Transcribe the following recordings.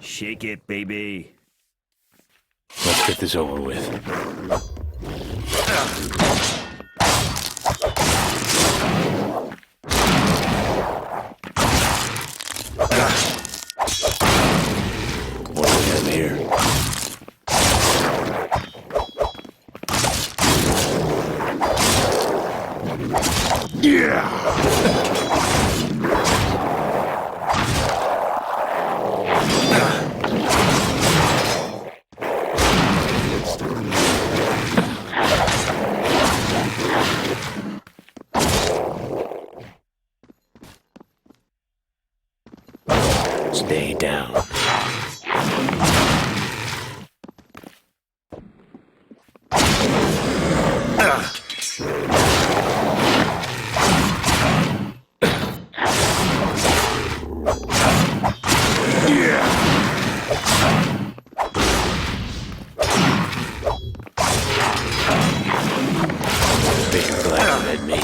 Shake it, baby. Let's get this over with. What do we have here? Stay down. Big glad at me.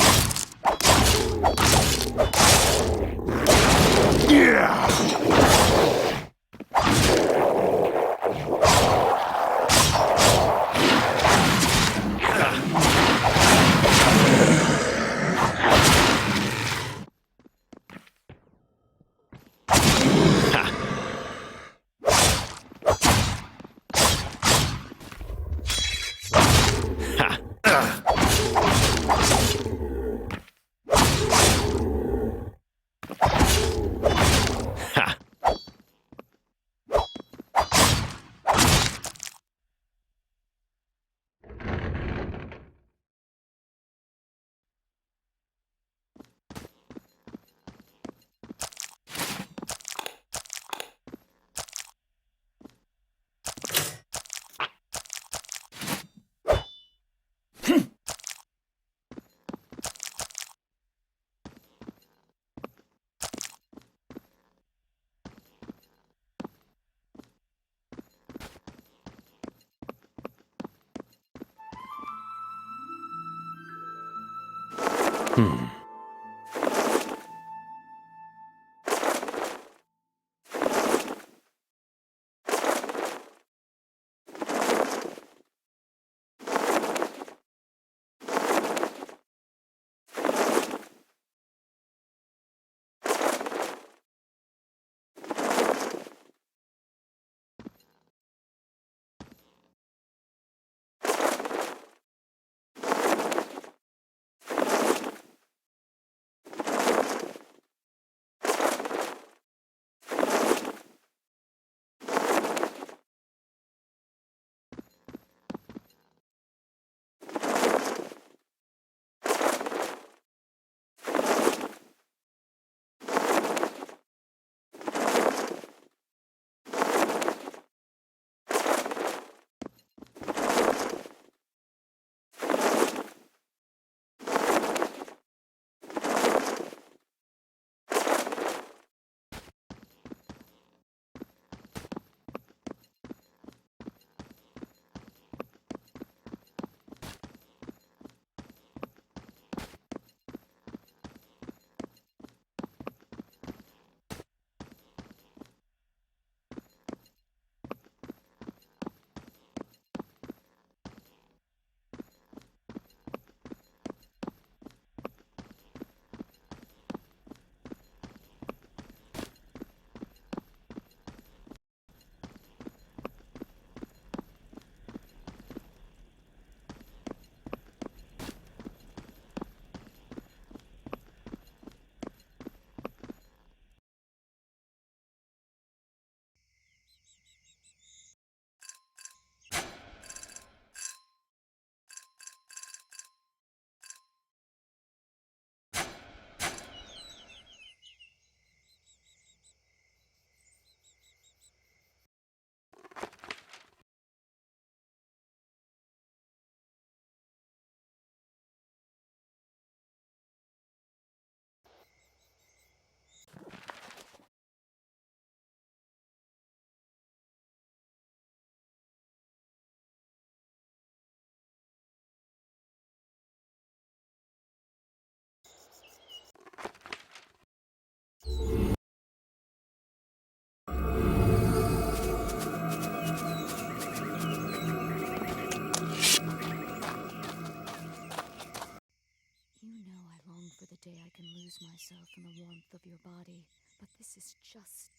say I can lose myself in the warmth of your body, but this is just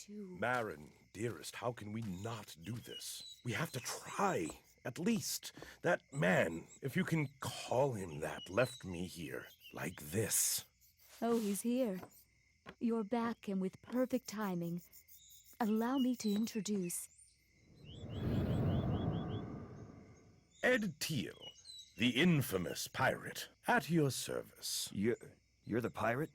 too... Marin, dearest, how can we not do this? We have to try, at least. That man, if you can call him that, left me here, like this. Oh, he's here. You're back, and with perfect timing. Allow me to introduce... Ed Teal, the infamous pirate, at your service. You're the pirate?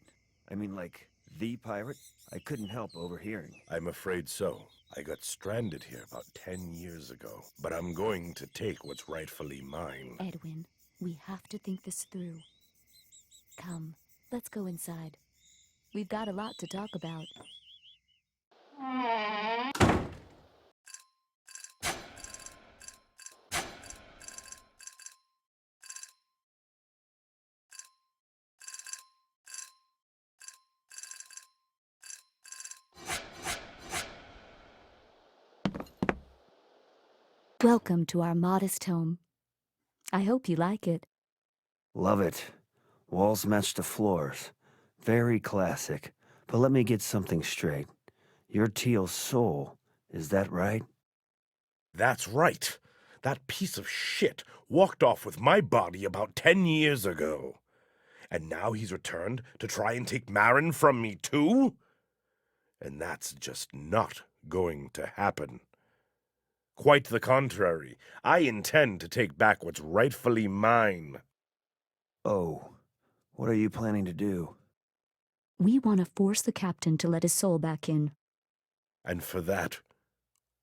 I mean, like, the pirate? I couldn't help overhearing. I'm afraid so. I got stranded here about 10 years ago, but I'm going to take what's rightfully mine. Edwin, we have to think this through. Come, let's go inside. We've got a lot to talk about. Welcome to our modest home. I hope you like it. Love it. Walls match the floors. Very classic. But let me get something straight. You're Teal's soul, is that right? That's right. That piece of shit walked off with my body about 10 years ago. And now he's returned to try and take Marin from me too? And that's just not going to happen. Quite the contrary. I intend to take back what's rightfully mine. Oh, what are you planning to do? We want to force the captain to let his soul back in. And for that,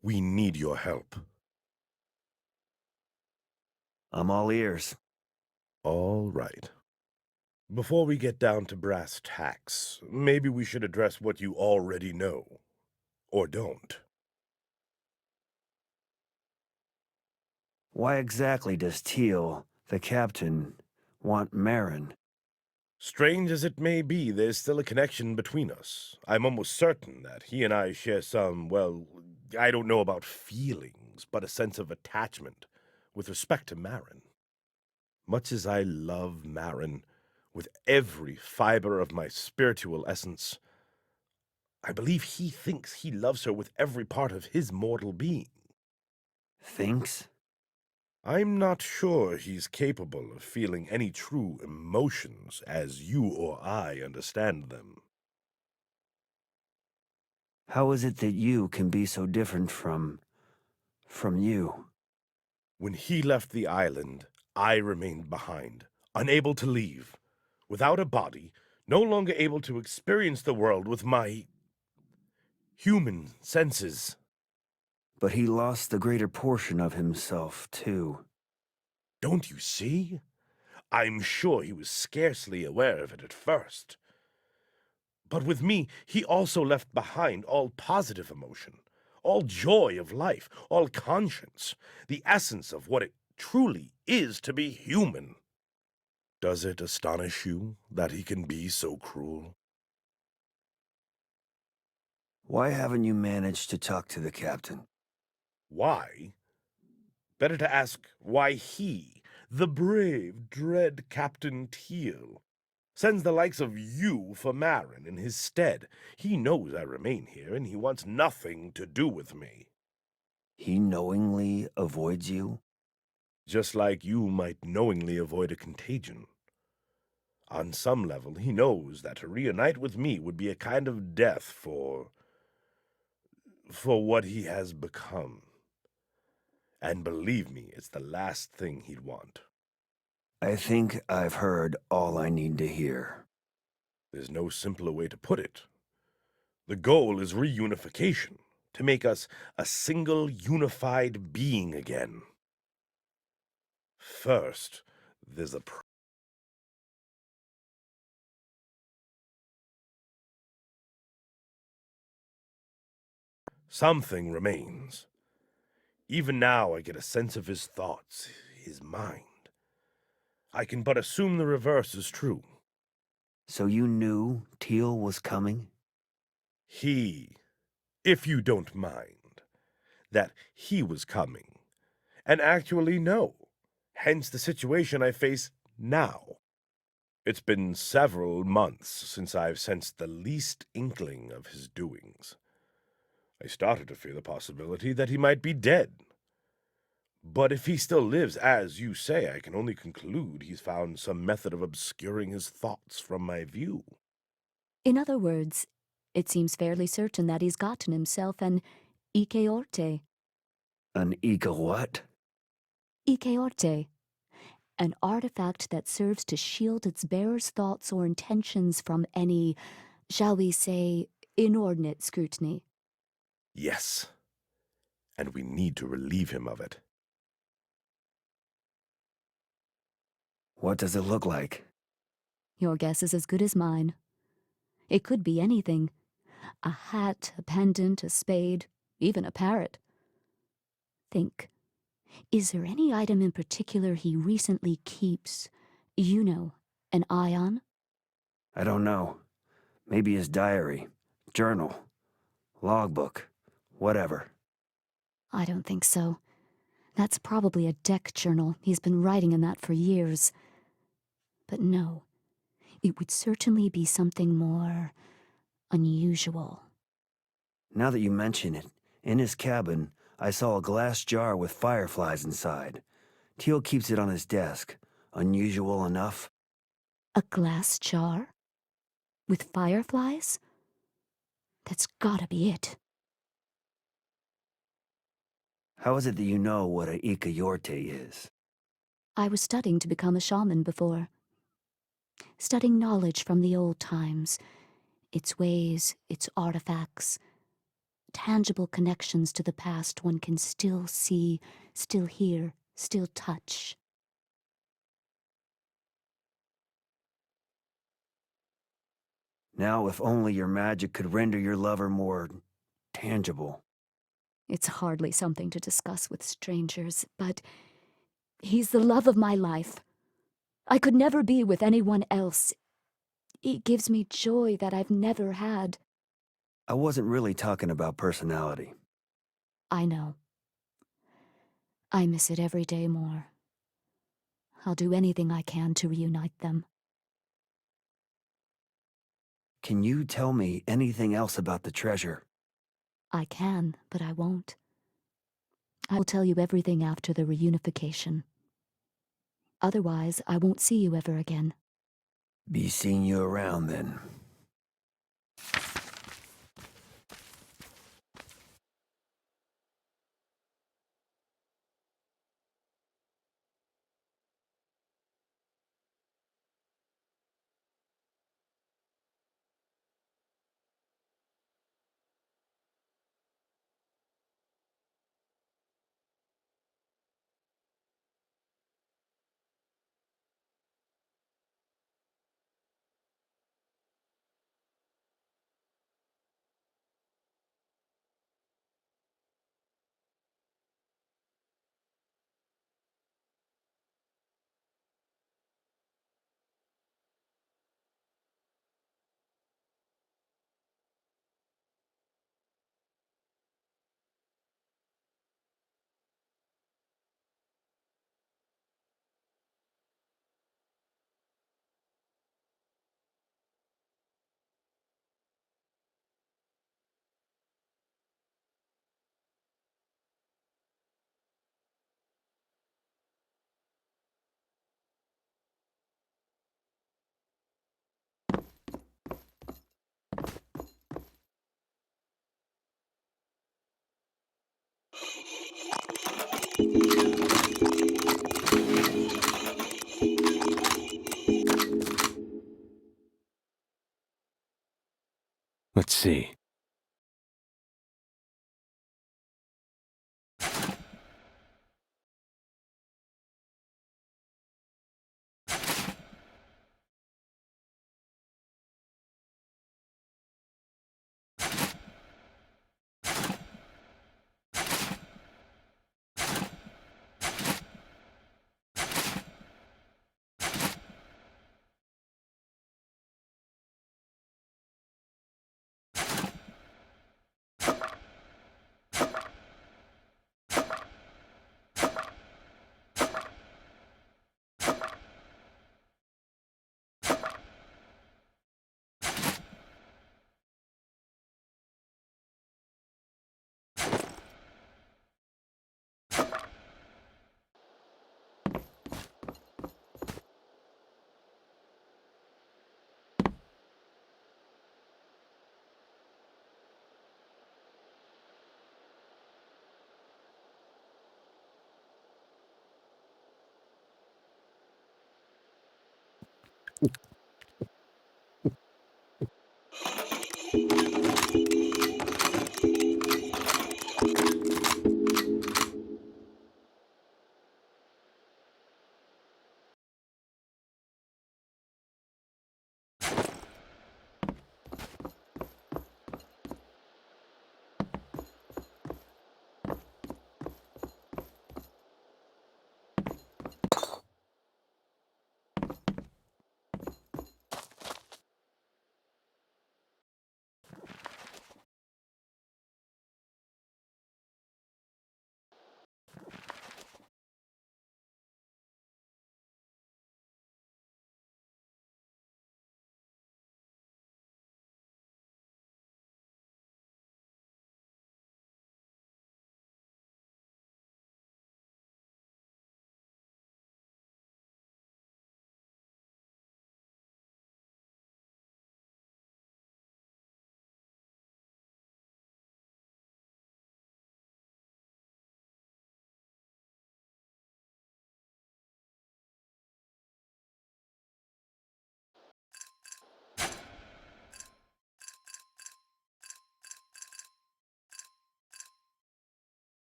we need your help. I'm all ears. All right. Before we get down to brass tacks, maybe we should address what you already know. Or don't. Why exactly does Teal, the captain, want Marin? Strange as it may be, there's still a connection between us. I'm almost certain that he and I share some, well, I don't know about feelings, but a sense of attachment with respect to Marin. Much as I love Marin with every fiber of my spiritual essence, I believe he thinks he loves her with every part of his mortal being. Thinks? I'm not sure he's capable of feeling any true emotions as you or I understand them. How is it that you can be so different from you? When he left the island, I remained behind, unable to leave, without a body, no longer able to experience the world with my human senses. But he lost the greater portion of himself, too. Don't you see? I'm sure he was scarcely aware of it at first. But with me, he also left behind all positive emotion, all joy of life, all conscience, the essence of what it truly is to be human. Does it astonish you that he can be so cruel? Why haven't you managed to talk to the captain? Why? Better to ask why he, the brave, dread Captain Teal, sends the likes of you for Marin in his stead. He knows I remain here, and he wants nothing to do with me. He knowingly avoids you? Just like you might knowingly avoid a contagion. On some level, he knows that to reunite with me would be a kind of death for what he has become. And believe me, it's the last thing he'd want. I think I've heard all I need to hear. There's no simpler way to put it. The goal is reunification, to make us a single unified being again. First, there's a something remains. Even now I get a sense of his thoughts, his mind. I can but assume the reverse is true. So you knew Teal was coming? He, if you don't mind, that he was coming, and actually know, hence the situation I face now. It's been several months since I've sensed the least inkling of his doings. I started to fear the possibility that he might be dead. But if he still lives, as you say, I can only conclude he's found some method of obscuring his thoughts from my view. In other words, it seems fairly certain that he's gotten himself an Ikeorte. An Ika what? Ikeorte, an artifact that serves to shield its bearer's thoughts or intentions from any, shall we say, inordinate scrutiny. Yes. And we need to relieve him of it. What does it look like? Your guess is as good as mine. It could be anything. A hat, a pendant, a spade, even a parrot. Think. Is there any item in particular he recently keeps, an eye on? I don't know. Maybe his diary, journal, logbook, whatever. I don't think so. That's probably a deck journal. He's been writing in that for years. But no, it would certainly be something more unusual. Now that you mention it, in his cabin, I saw a glass jar with fireflies inside. Teal keeps it on his desk. Unusual enough? A glass jar? With fireflies? That's gotta be it. How is it that you know what a Ika Yorte is? I was studying to become a shaman before. Studying knowledge from the old times, its ways, its artifacts, tangible connections to the past one can still see, still hear, still touch. Now, if only your magic could render your lover more tangible. It's hardly something to discuss with strangers, but he's the love of my life. I could never be with anyone else. It gives me joy that I've never had. I wasn't really talking about personality. I know. I miss it every day more. I'll do anything I can to reunite them. Can you tell me anything else about the treasure? I can, but I won't. I will tell you everything after the reunification. Otherwise, I won't see you ever again. Be seeing you around then. Let's see. You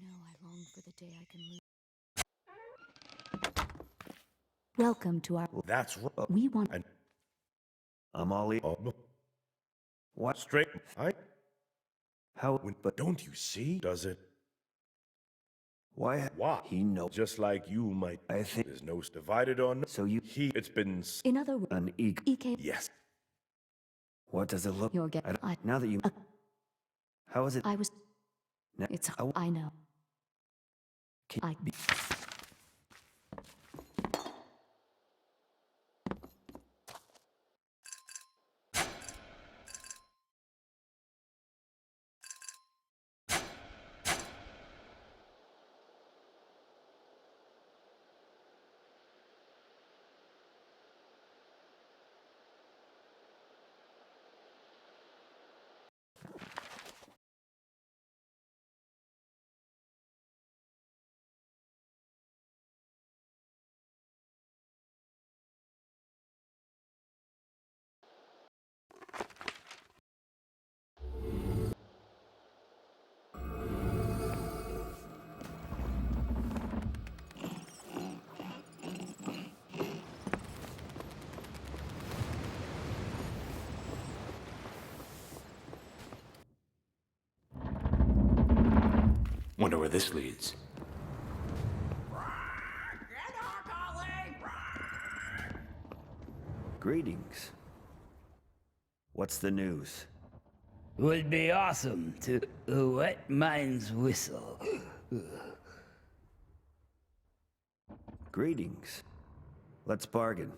know I long for the day I can move. Welcome to our... That's right. We want... And I'm all e- What? straight. How? But don't you see? Does it? Why? Why? He know. Just like you might. I think. There's no divided on. So you. It's been. In other words... An eek. EK... Yes. What does it look? You're getting... Now that you. How is it? I was... Now, It's... I know. Can be. Wonder where this leads. Greetings. What's the news? Would be awesome to wet mine's whistle. Greetings. Let's bargain.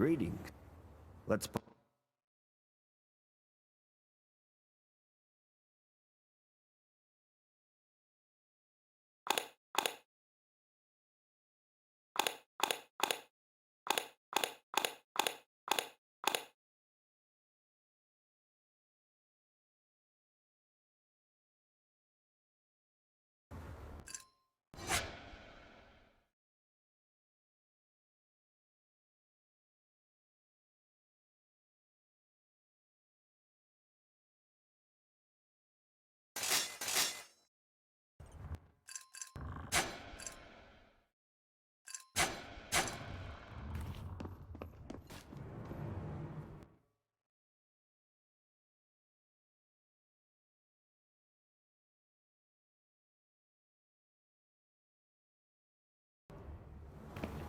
Greetings. Let's...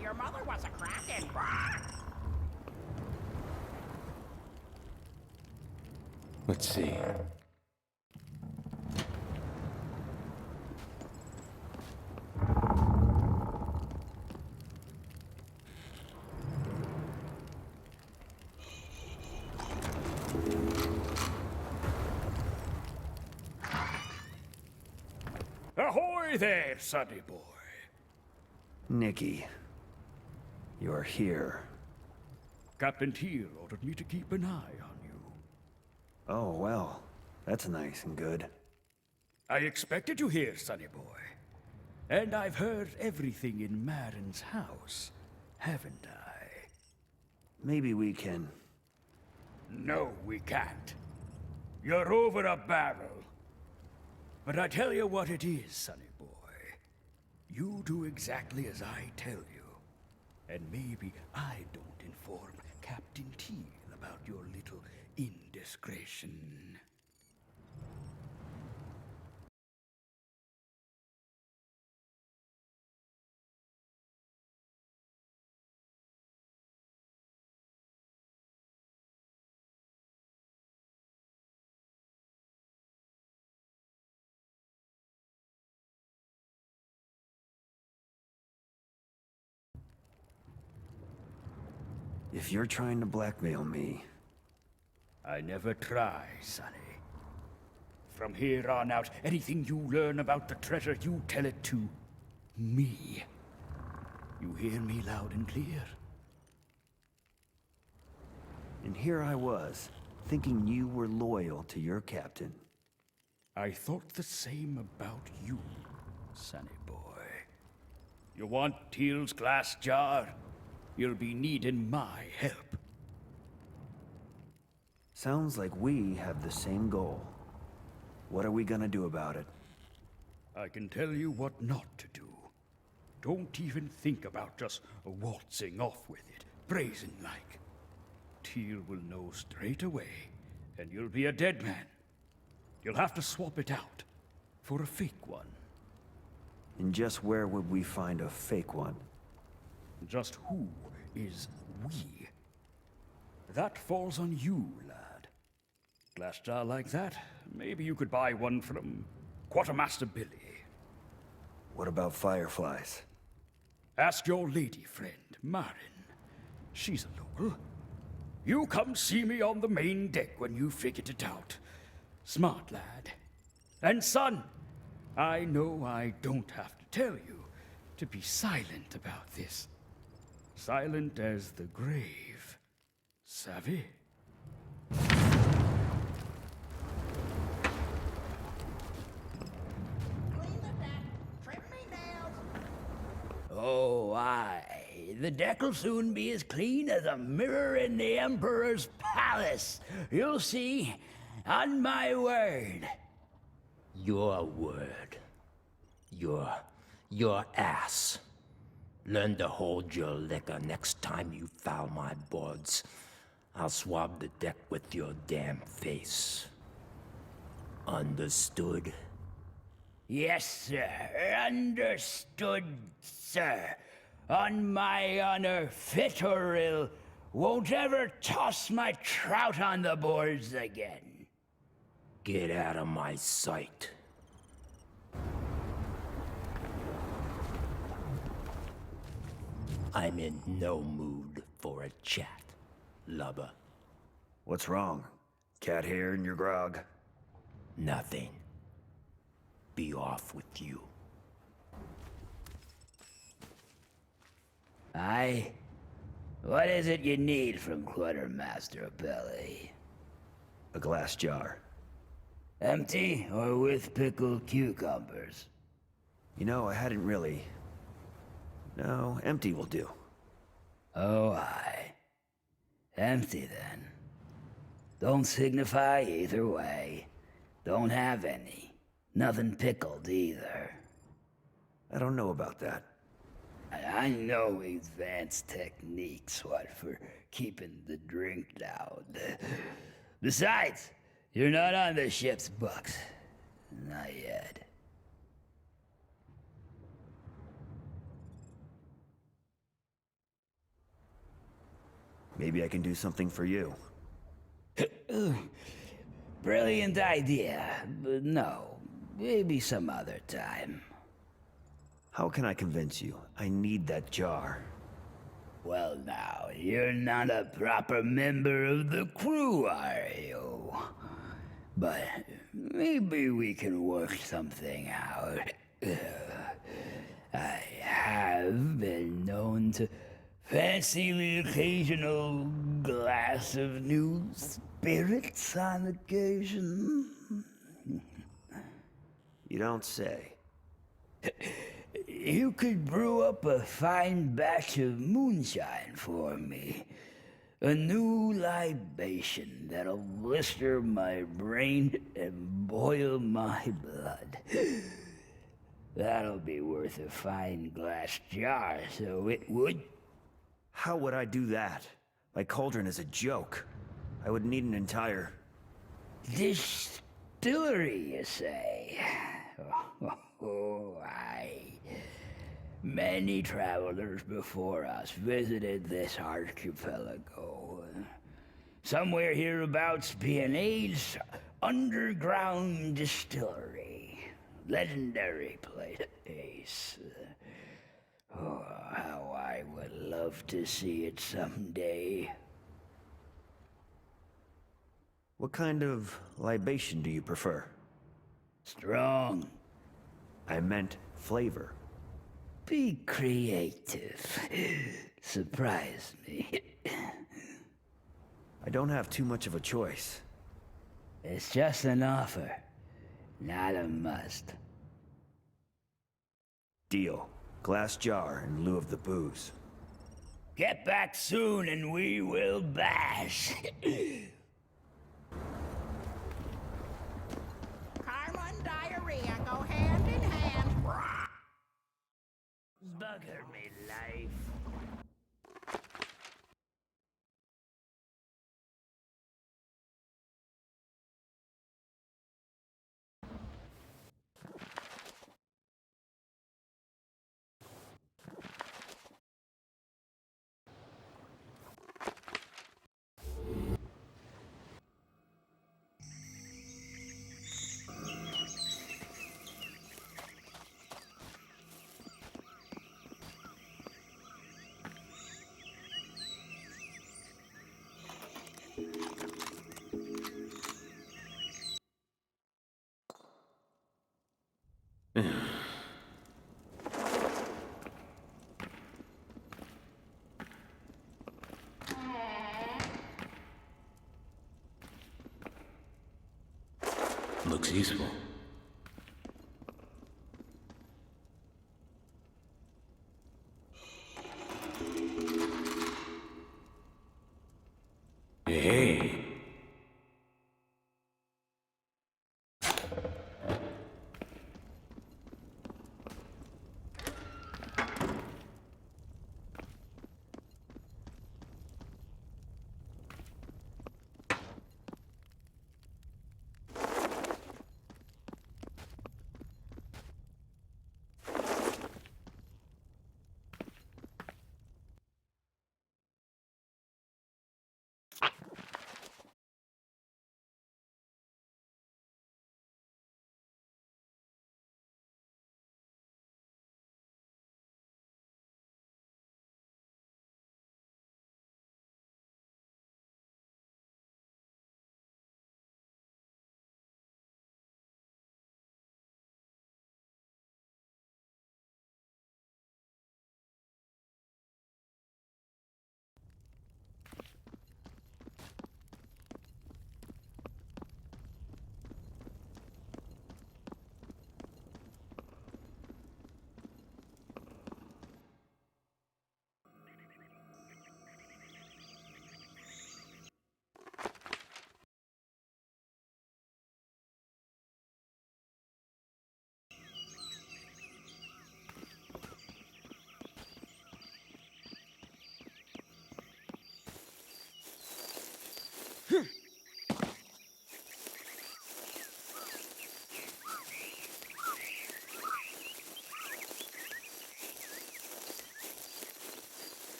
Your mother was a kraken. Let's see. Ahoy there, sonny boy. Nicky. You're here. Captain Teal ordered me to keep an eye on you. Oh, well. That's nice and good. I expected you here, sonny boy. And I've heard everything in Marin's house, haven't I? Maybe we can... No, we can't. You're over a barrel. But I tell you what it is, sonny boy. You do exactly as I tell you. And maybe I don't inform Captain Teal about your little indiscretion. If you're trying to blackmail me... I never try, sonny. From here on out, anything you learn about the treasure, you tell it to me. You hear me loud and clear? And here I was, thinking you were loyal to your captain. I thought the same about you, sonny boy. You want Teal's glass jar? You'll be needing my help. Sounds like we have the same goal. What are we gonna do about it? I can tell you what not to do. Don't even think about just waltzing off with it, brazen-like. Teal will know straight away, and you'll be a dead man. You'll have to swap it out for a fake one. And just where would we find a fake one? Just who is we? That falls on you, lad. Glass jar like that, maybe you could buy one from Quartermaster Billy. What about fireflies? Ask your lady friend, Marin. She's a local. You come see me on the main deck when you figured it out. Smart lad. And son, I know I don't have to tell you to be silent about this. Silent as the grave. Savvy? Clean the deck. Trim me nails. Oh, aye. The deck'll soon be as clean as a mirror in the Emperor's palace. You'll see. On my word. Your word. Your ass. Learn to hold your liquor next time you foul my boards. I'll swab the deck with your damn face. Understood? Yes, sir. Understood, sir. On my honor, fit or ill, won't ever toss my trout on the boards again. Get out of my sight. I'm in no mood for a chat. lubber. What's wrong? Cat hair in your grog? Nothing. Be off with you. Aye? What is it you need from Quartermaster Belly? A glass jar. Empty or with pickled cucumbers? You know, I hadn't really... No, empty will do. Oh, aye. Empty then. Don't signify either way. Don't have any. Nothing pickled either. I don't know about that. I know advanced techniques, what, for keeping the drink down. Besides, you're not on the ship's books. Not yet. Maybe I can do something for you. Brilliant idea, but no. Maybe some other time. How can I convince you? I need that jar. Well now, you're not a proper member of the crew, are you? But maybe we can work something out. I have been known to fancy the occasional glass of new spirits on occasion. You don't say. You could brew up a fine batch of moonshine for me. A new libation that'll blister my brain and boil my blood. That'll be worth a fine glass jar, so it would. How would I do that? My cauldron is a joke. I would need an entire... Distillery, you say? Oh, aye. Many travelers before us visited this archipelago. Somewhere hereabouts be an aged underground distillery. Legendary place. Oh, how I would love to see it someday. What kind of libation do you prefer? Strong. I meant flavor. Be creative. Surprise me. I don't have too much of a choice. It's just an offer, not a must. Deal. Glass jar in lieu of the booze. Get back soon and we will bash. Karma and diarrhea go hand in hand. Bugger me life. Looks useful. Hey.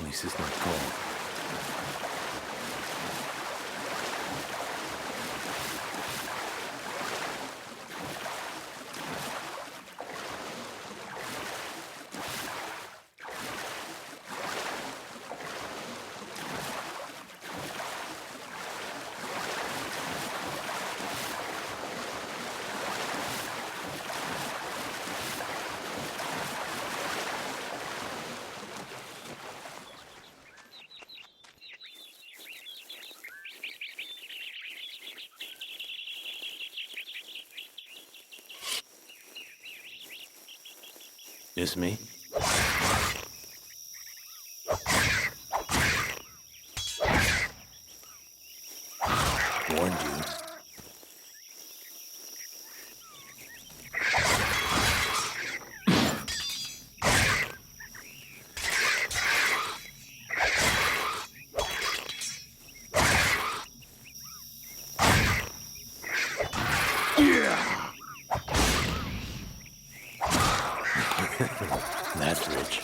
place is not cold. Just me? Warned you. That's rich.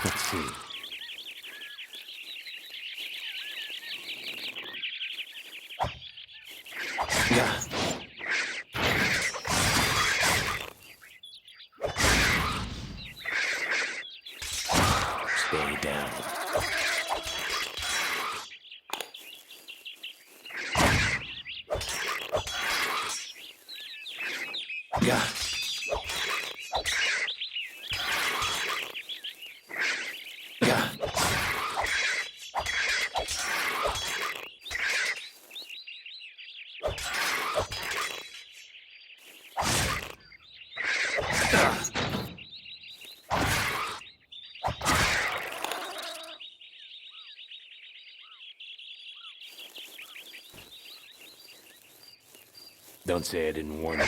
Let's see. Yeah. Stay down. Yeah. Yeah. Don't say I didn't warn you.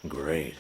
Great.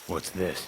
What's this?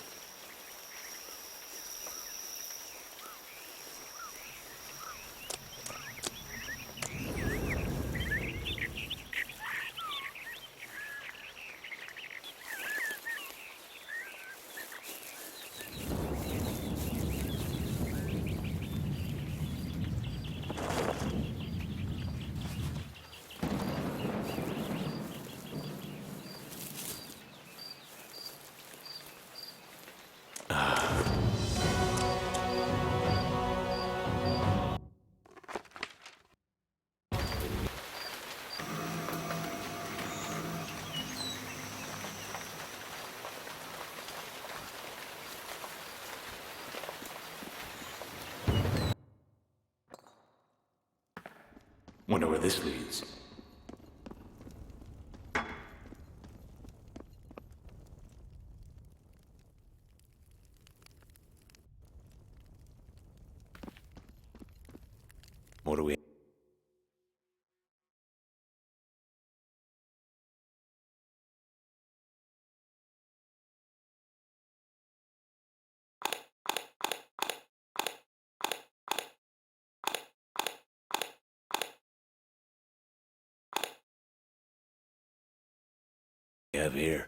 Wonder where this leads. What do we have here?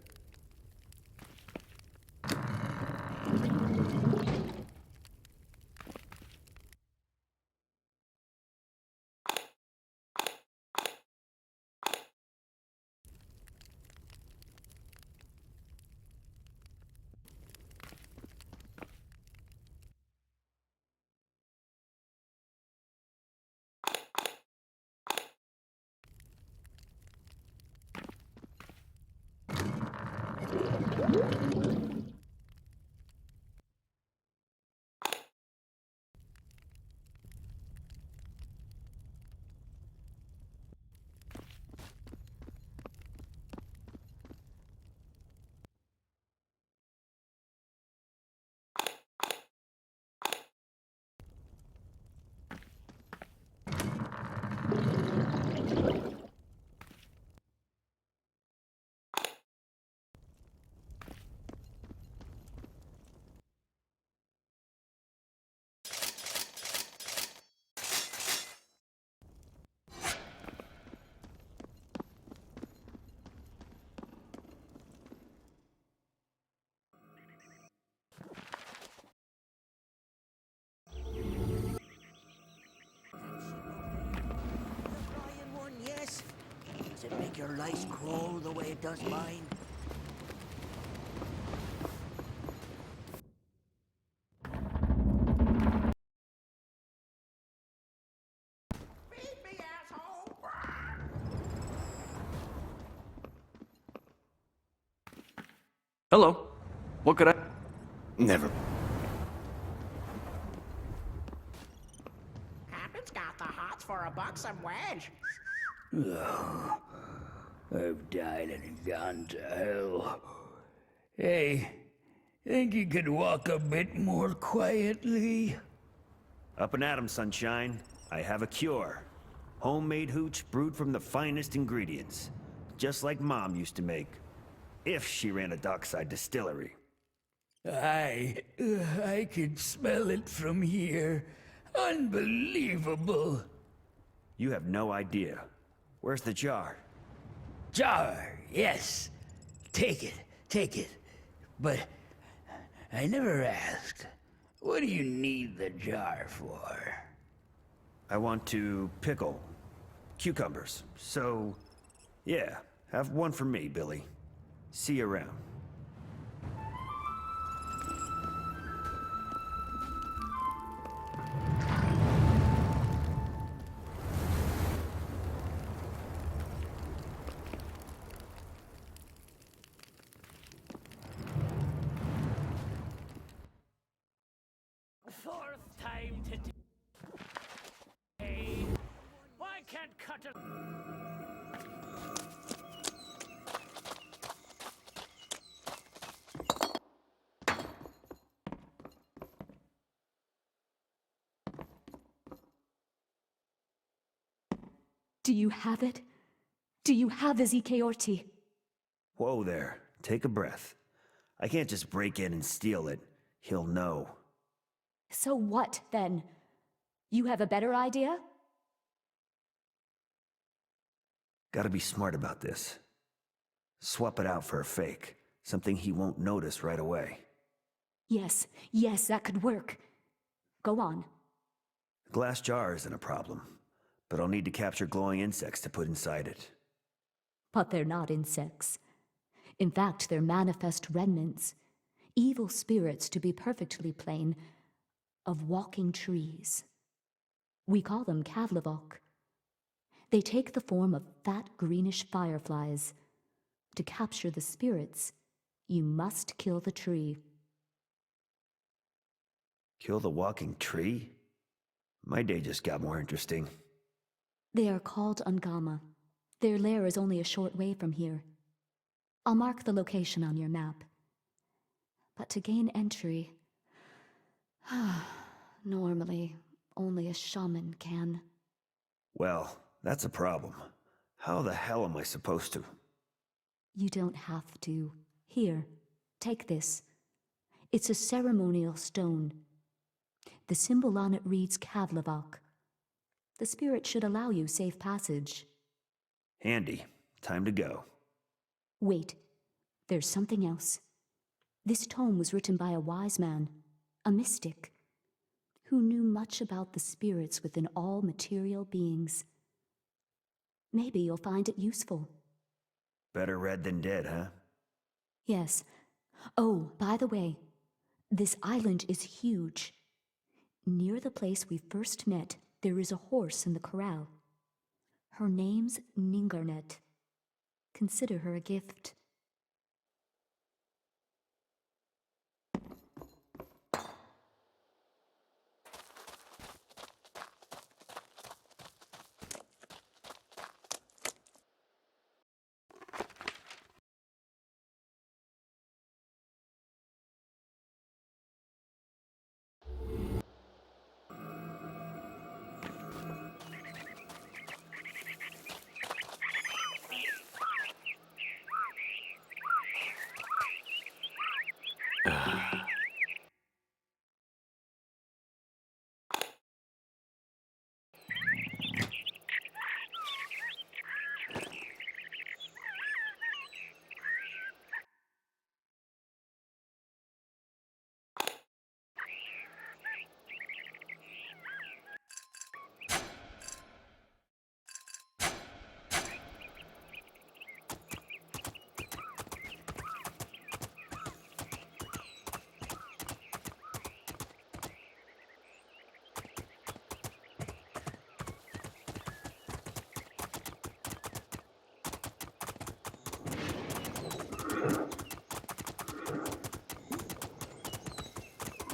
Flying one, yes. Does it make your lice crawl the way it does mine? Feed me, asshole! Hello. What could I... Never. Captain's got the hots for a buxom wedge. Oh, I've died and gone to hell. Hey, think you could walk a bit more quietly? Up and at 'em, sunshine. I have a cure. Homemade hooch brewed from the finest ingredients. Just like Mom used to make. If she ran a dockside distillery. I could smell it from here. Unbelievable. You have no idea. Where's the jar? Jar, yes. Take it. But I never asked. What do you need the jar for? I want to pickle cucumbers. So, yeah, have one for me, Billy. See you around. Fourth time today. Why can't cut it? Do you have it? Do you have CrazyCactuaR? Whoa there. Take a breath. I can't just break in and steal it. He'll know. So what, then? You have a better idea? Gotta be smart about this. Swap it out for a fake. Something he won't notice right away. Yes, that could work. Go on. The glass jar isn't a problem, but I'll need to capture glowing insects to put inside it. But they're not insects. In fact, they're manifest remnants. Evil spirits, to be perfectly plain, of walking trees. We call them Kavlavok. They take the form of fat greenish fireflies. To capture the spirits, you must kill the tree. Kill the walking tree? My day just got more interesting. They are called Ungama. Their lair is only a short way from here. I'll mark the location on your map. But to gain entry... normally, only a shaman can. Well, that's a problem. How the hell am I supposed to? You don't have to. Here, take this. It's a ceremonial stone. The symbol on it reads Kavlavok. The spirit should allow you safe passage. Handy. Time to go. Wait, there's something else. This tome was written by a wise man, a mystic, who knew much about the spirits within all material beings. Maybe you'll find it useful. Better read than dead, huh? Yes. Oh, by the way, this island is huge. Near the place we first met, there is a horse in the corral. Her name's Ningarnet. Consider her a gift.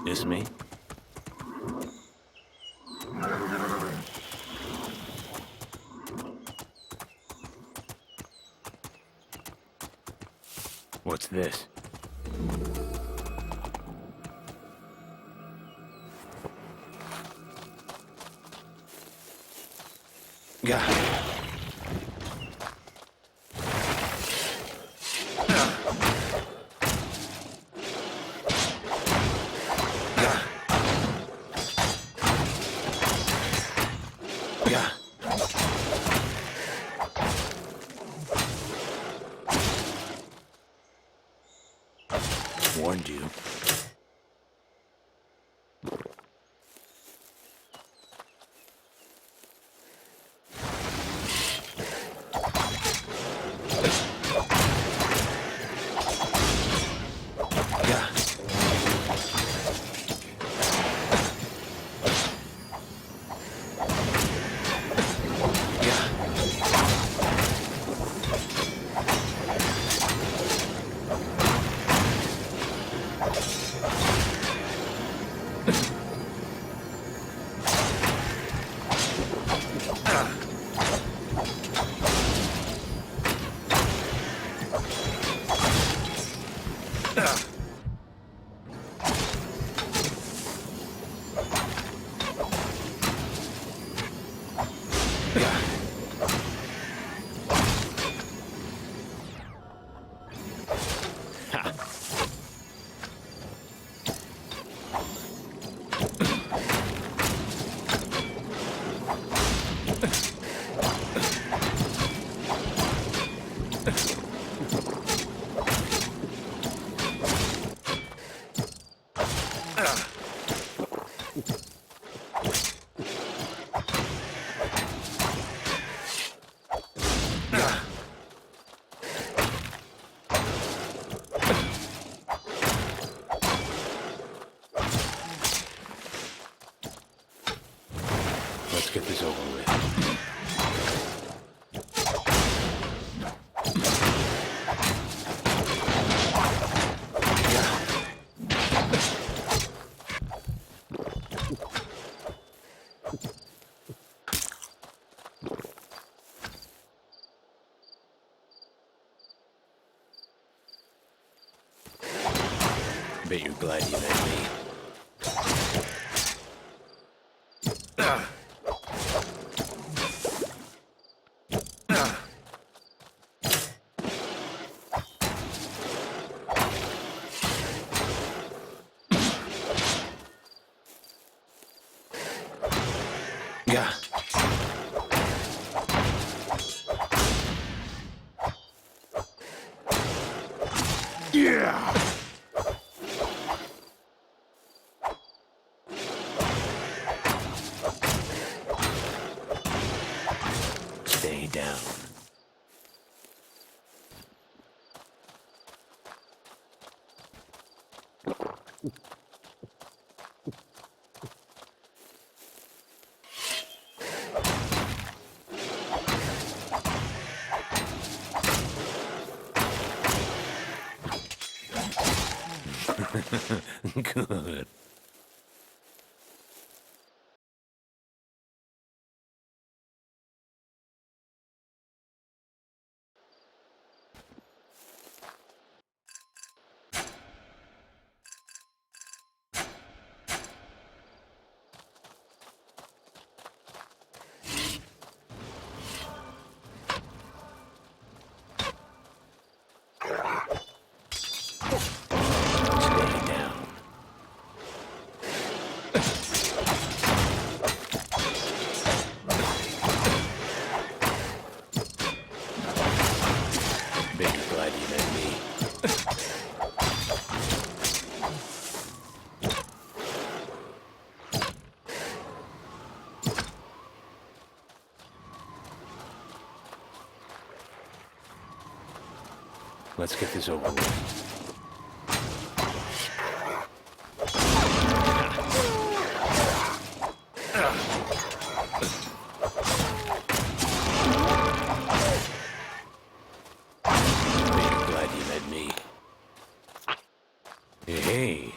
This me? What's this? Yeah. Yeah. Warned you. Yeah. Let's get this over with. Bet you're glad you met me. Yeah. Yeah. Stay down. Good. Stay down. Bet you're glad you met me. Let's get this over with. Bet you're glad you met me. Hey.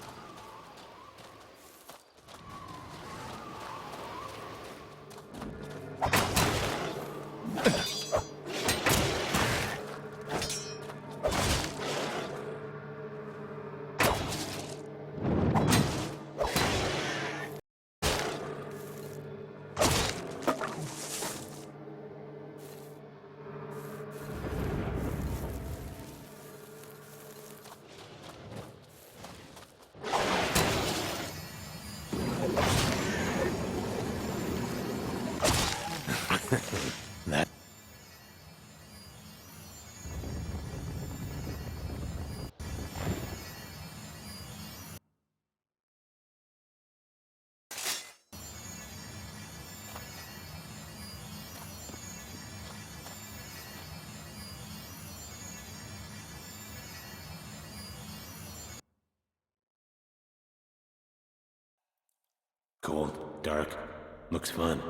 Cold, dark, looks fun.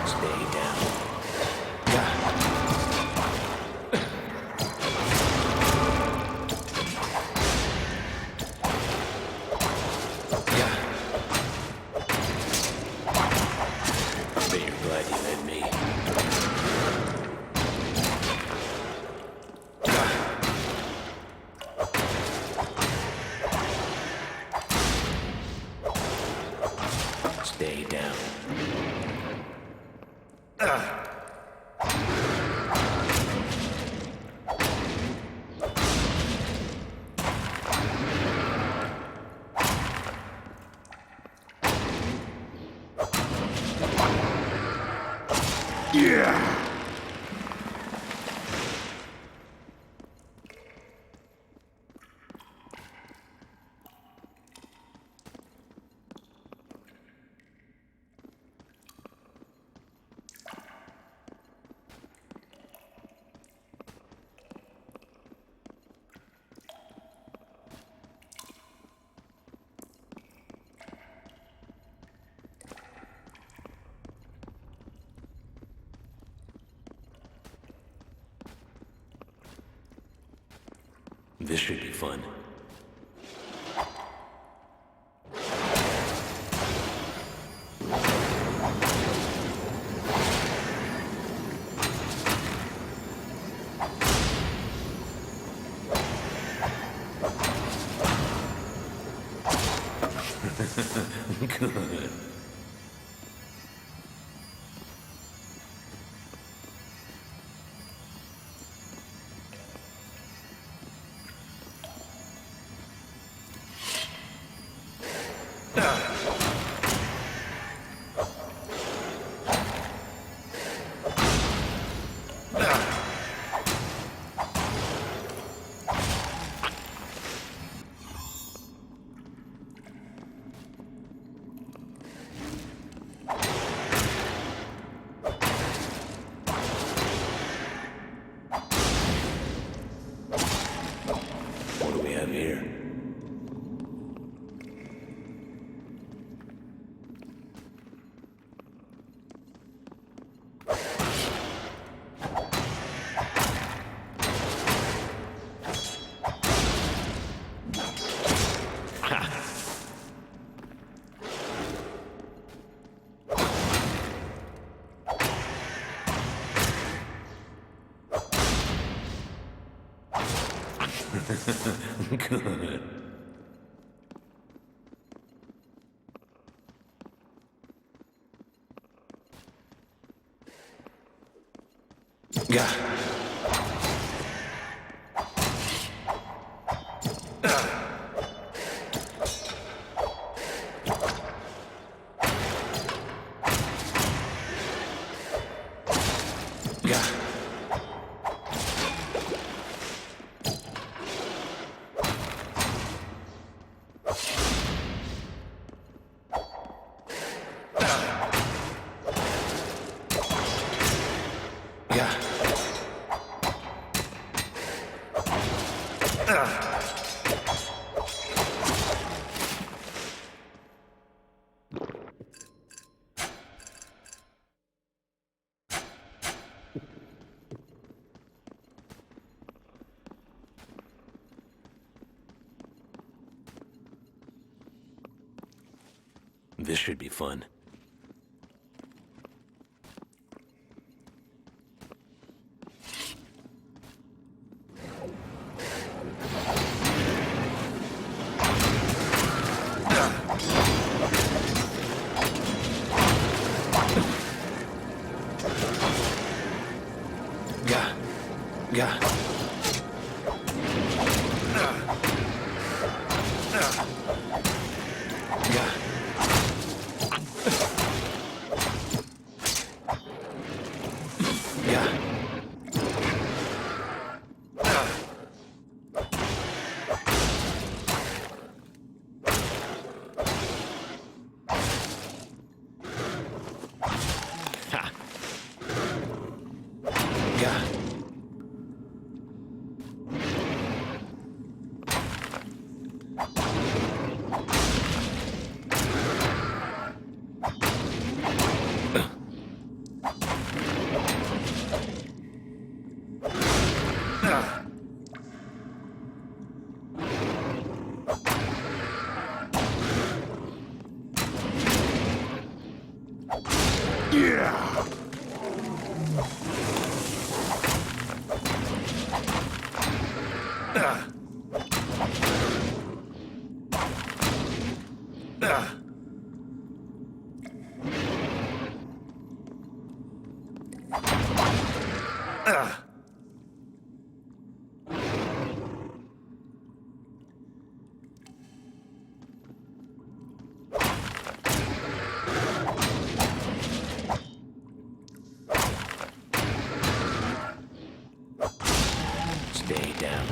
Stay down. Bet you're glad you met me. Stay down. This should be fun. Good. What do we have here? Good. Yeah. This should be fun. Stay down.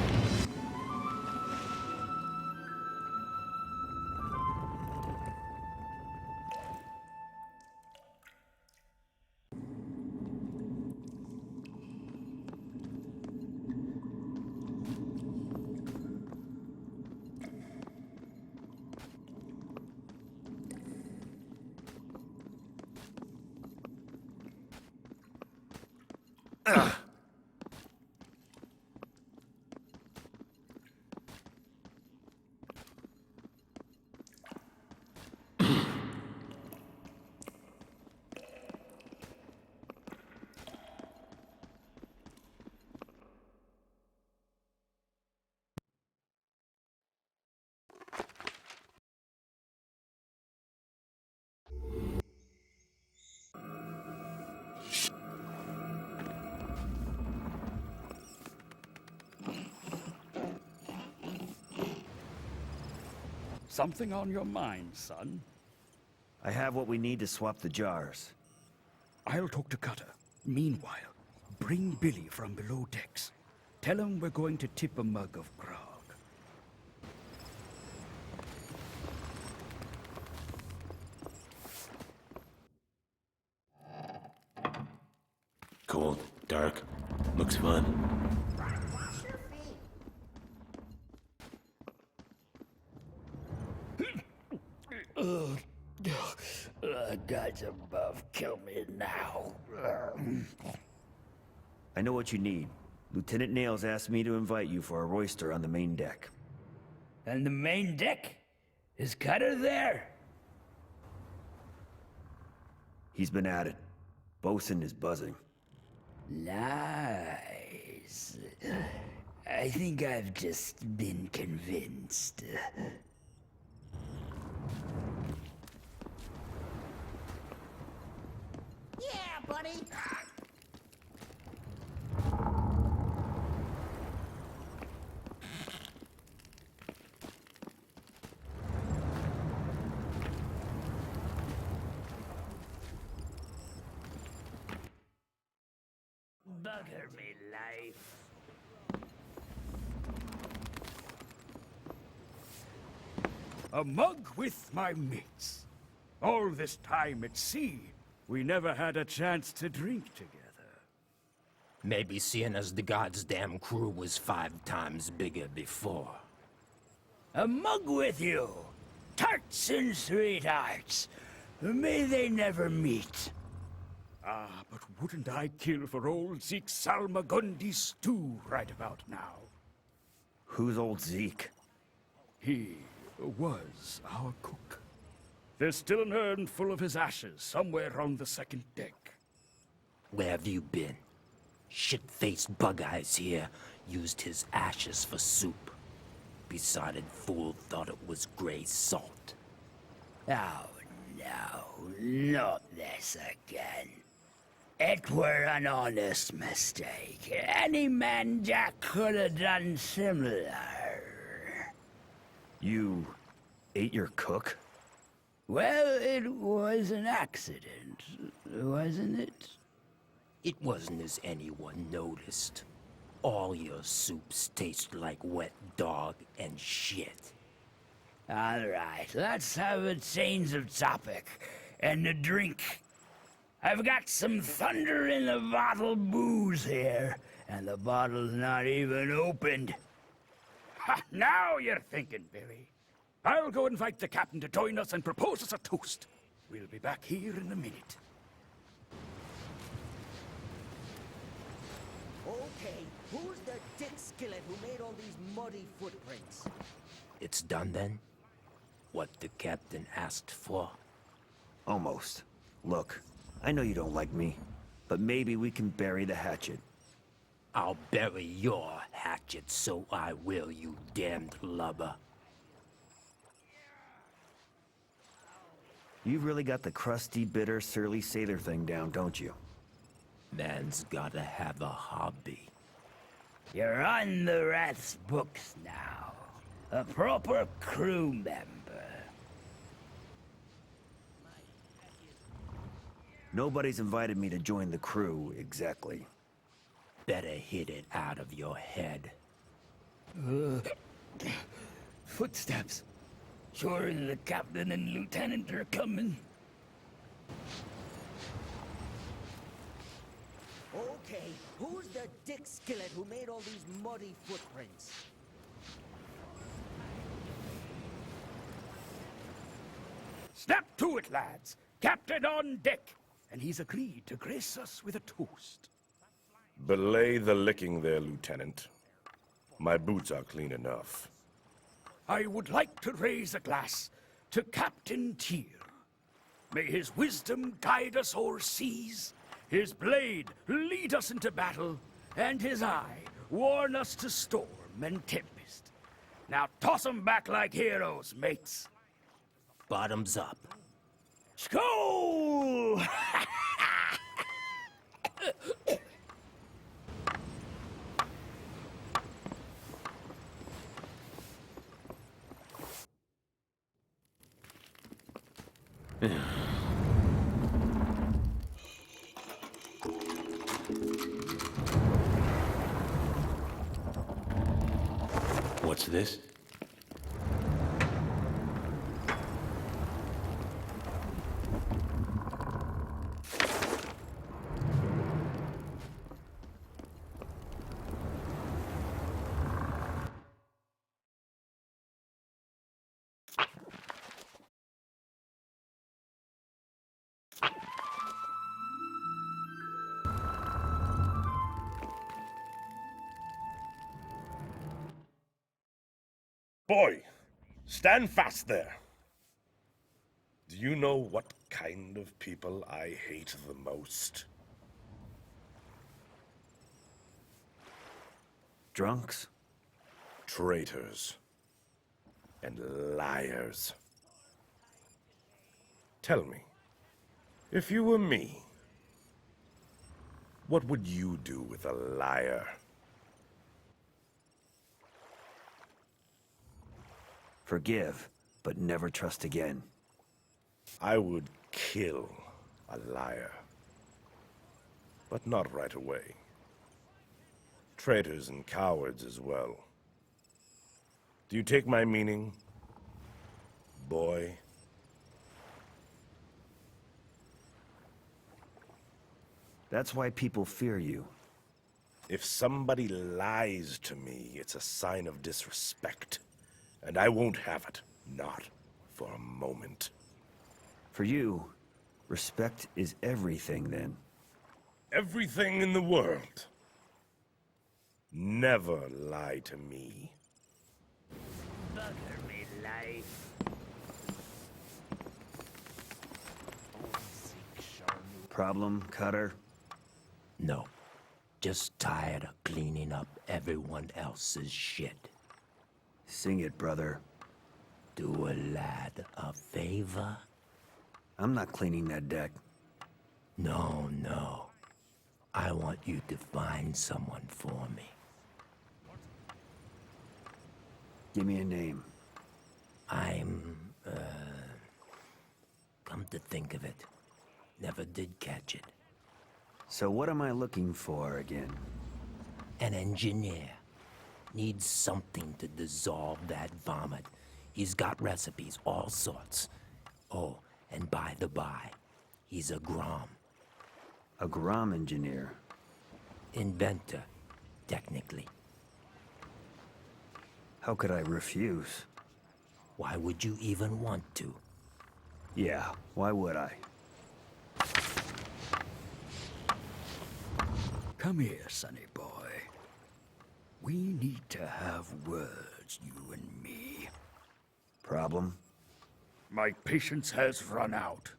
Something on your mind, son? I have what we need to swap the jars. I'll talk to Cutter. Meanwhile, bring Billy from below decks. Tell him we're going to tip a mug of grog. Cold, dark, looks fun. Wash your feet. Gods above, kill me now. I know what you need. Lieutenant Nails asked me to invite you for a roister on the main deck. And the main deck? Is Cutter there? He's been at it. Bosun is buzzing. Nice. I think I've just been convinced. Yeah, buddy. Bugger me life. A mug with my mates. All this time at sea, we never had a chance to drink together. Maybe seeing as the goddamn crew was 5 times bigger before. A mug with you. Tarts and sweethearts. May they never meet. Ah, but wouldn't I kill for old Zeke Salmagundi stew right about now? Who's old Zeke? He was our cook. There's still an urn full of his ashes somewhere on the second deck. Where have you been? Shit-faced bug-eyes here used his ashes for soup. Besotted fool thought it was gray salt. Oh, no, not this again. It were an honest mistake. Any man Jack could have done similar. You ate your cook? Well, it was an accident, wasn't it? It wasn't as anyone noticed. All your soups taste like wet dog and shit. All right, let's have a change of topic and a drink. I've got some thunder in the bottle booze here, And the bottle's not even opened. Ha, now you're thinking, Billy. I'll go invite the captain to join us and propose us a toast. We'll be back here in a minute. Okay, who's the dick skillet who made all these muddy footprints? It's done then? What the captain asked for? Almost. Look, I know you don't like me, but maybe we can bury the hatchet. I'll bury your hatchet, so I will, you damned lubber. You've really got the crusty, bitter, surly sailor thing down, don't you? Man's gotta have a hobby. You're on the Rat's books now. A proper crew member. Nobody's invited me to join the crew, exactly. Better hit it out of your head. Footsteps. Sure the captain and lieutenant are coming. Okay, who's the dick skillet who made all these muddy footprints? Snap to it, lads. Captain on deck. And he's agreed to grace us with a toast. Belay the licking there, Lieutenant. My boots are clean enough. I would like to raise a glass to Captain Tyr. May his wisdom guide us o'er seas, his blade lead us into battle, and his eye warn us to storm and tempest. Now toss 'em back like heroes, mates. Bottoms up. Skål! What's this? Boy, stand fast there. Do you know what kind of people I hate the most? Drunks? Traitors. And liars. Tell me, if you were me, what would you do with a liar? Forgive, but never trust again. I would kill a liar. But not right away. Traitors and cowards as well. Do you take my meaning, boy? That's why people fear you. If somebody lies to me, it's a sign of disrespect. And I won't have it. Not for a moment. For you, respect is everything then. Everything in the world. Never lie to me. Bugger me life. Problem, Cutter? No. Just tired of cleaning up everyone else's shit. Sing it, brother. Do a lad a favor? I'm not cleaning that deck. No, no. I want you to find someone for me. Give me a name. Come to think of it, never did catch it. So what am I looking for again? An engineer. Needs something to dissolve that vomit. He's got recipes, all sorts. Oh, and by the by, he's a Grom. A Grom engineer. Inventor. technically. How could I refuse? Why would you even want to? Yeah, why would I? Come here, sonny boy. We need to have words, you and me. Problem? My patience has run out.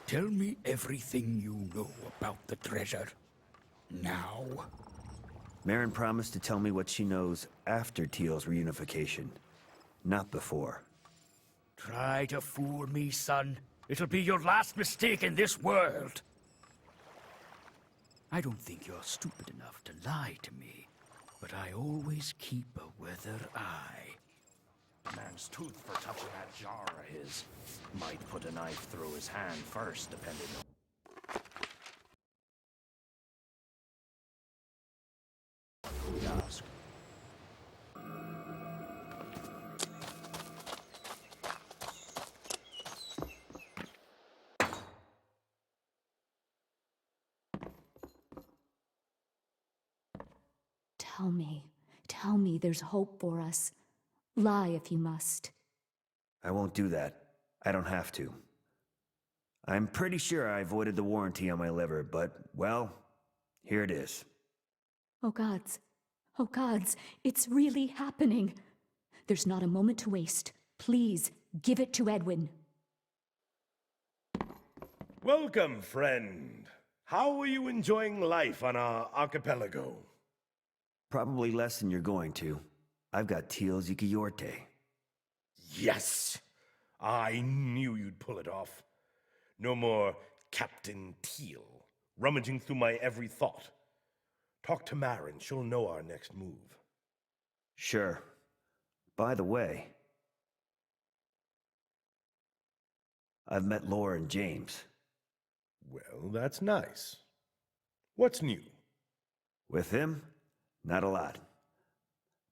Tell me everything you know about the treasure. Now. Marin promised to tell me what she knows after Teal's reunification, not before. Try to fool me, son. It'll be your last mistake in this world. I don't think you're stupid enough to lie to me, but I always keep a weather eye. Man's tooth for touching that jar of his. Might put a knife through his hand first, depending on... who asks. Tell me there's hope for us. Lie if you must. I won't do that. I don't have to. I'm pretty sure I avoided the warranty on my liver, but, well, here it is. Oh gods, it's really happening. There's not a moment to waste. Please, give it to Edwin. Welcome, friend. How are you enjoying life on our archipelago? Probably less than you're going to. I've got Teal's Ikiyorte. Yes! I knew you'd pull it off. No more Captain Teal, rummaging through my every thought. Talk to Marin, she'll know our next move. Sure. By the way, I've met Laura and James. Well, that's nice. What's new? With him? Not a lot.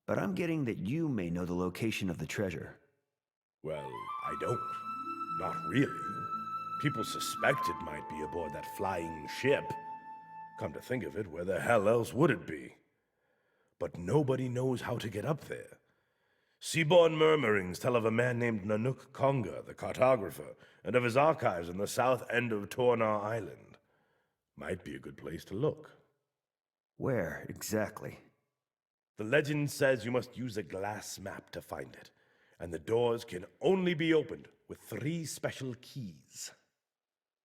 But I'm getting that you may know the location of the treasure. Well, I don't. Not really. People suspect it might be aboard that flying ship. Come to think of it, where the hell else would it be? But nobody knows how to get up there. Seaborne murmurings tell of a man named Nanook Conga, the cartographer, and of his archives in the south end of Tornar Island. Might be a good place to look. Where, exactly? The legend says you must use a glass map to find it, and the doors can only be opened with 3 special keys.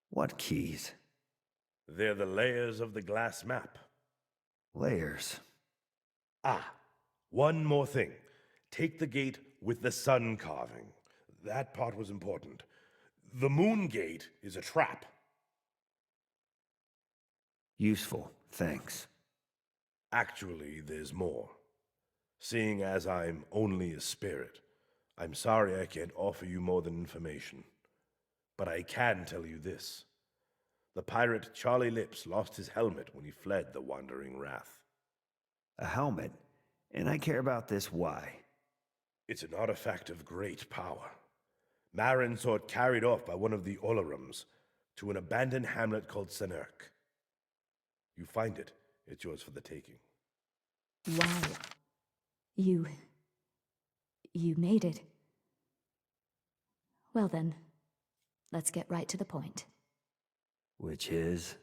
What keys? They're the layers of the glass map. Layers. Ah, one more thing. Take the gate with the sun carving. That part was important. The moon gate is a trap. Useful, thanks. Actually, there's more. Seeing as I'm only a spirit, I'm sorry I can't offer you more than information. But I can tell you this. The pirate Charlie Lips lost his helmet when he fled the Wandering Wrath. A helmet? And I care about this why? It's an artifact of great power. Marin saw it carried off by one of the Olorums to an abandoned hamlet called Senerk. You find it, it's yours for the taking. Wow. You made it. Well then, let's get right to the point. Which is?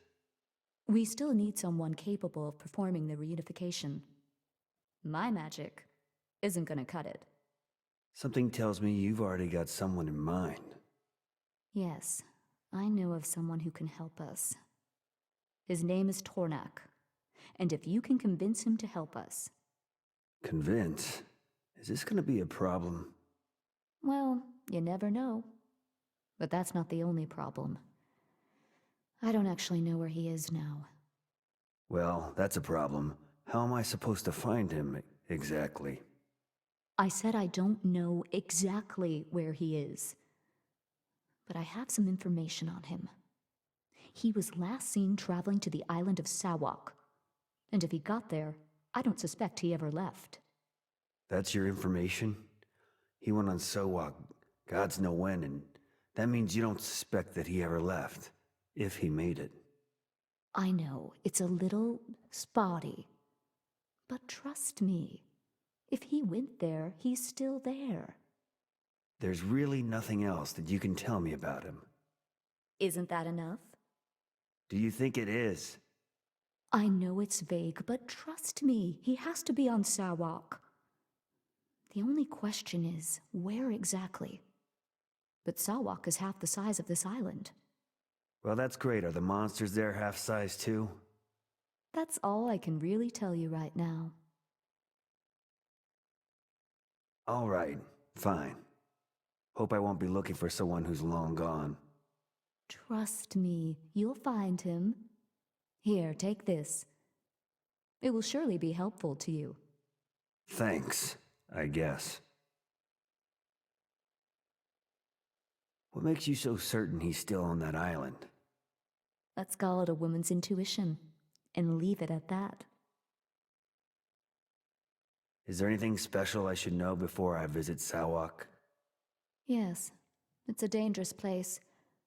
We still need someone capable of performing the reunification. My magic isn't gonna cut it. Something tells me you've already got someone in mind. Yes, I know of someone who can help us. His name is Tornak, and if you can convince him to help us... Convince? Is this gonna be a problem? Well, you never know. But that's not the only problem. I don't actually know where he is now. Well, that's a problem. How am I supposed to find him, exactly? I said I don't know exactly where he is. But I have some information on him. He was last seen traveling to the island of Sawak. And if he got there, I don't suspect he ever left. That's your information? He went on Sowak, gods know when, and that means you don't suspect that he ever left, if he made it. I know, it's a little spotty. But trust me, if he went there, he's still there. There's really nothing else that you can tell me about him. Isn't that enough? Do you think it is? I know it's vague, but trust me, he has to be on Sawak. The only question is, where exactly? But Sawak is half the size of this island. Well, that's great. Are the monsters there half-size too? That's all I can really tell you right now. All right, fine. Hope I won't be looking for someone who's long gone. Trust me, you'll find him. Here, take this. It will surely be helpful to you. Thanks, I guess. What makes you so certain he's still on that island? Let's call it a woman's intuition, and leave it at that. Is there anything special I should know before I visit Sawak? Yes, it's a dangerous place,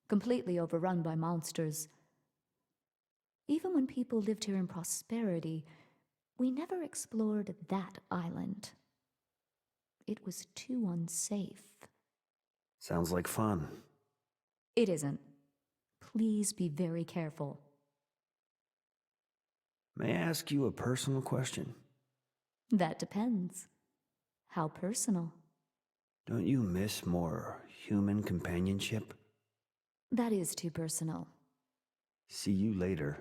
completely overrun by monsters. Even when people lived here in prosperity, we never explored that island. It was too unsafe. Sounds like fun. It isn't. Please be very careful. May I ask you a personal question? That depends. How personal? Don't you miss more human companionship? That is too personal. See you later.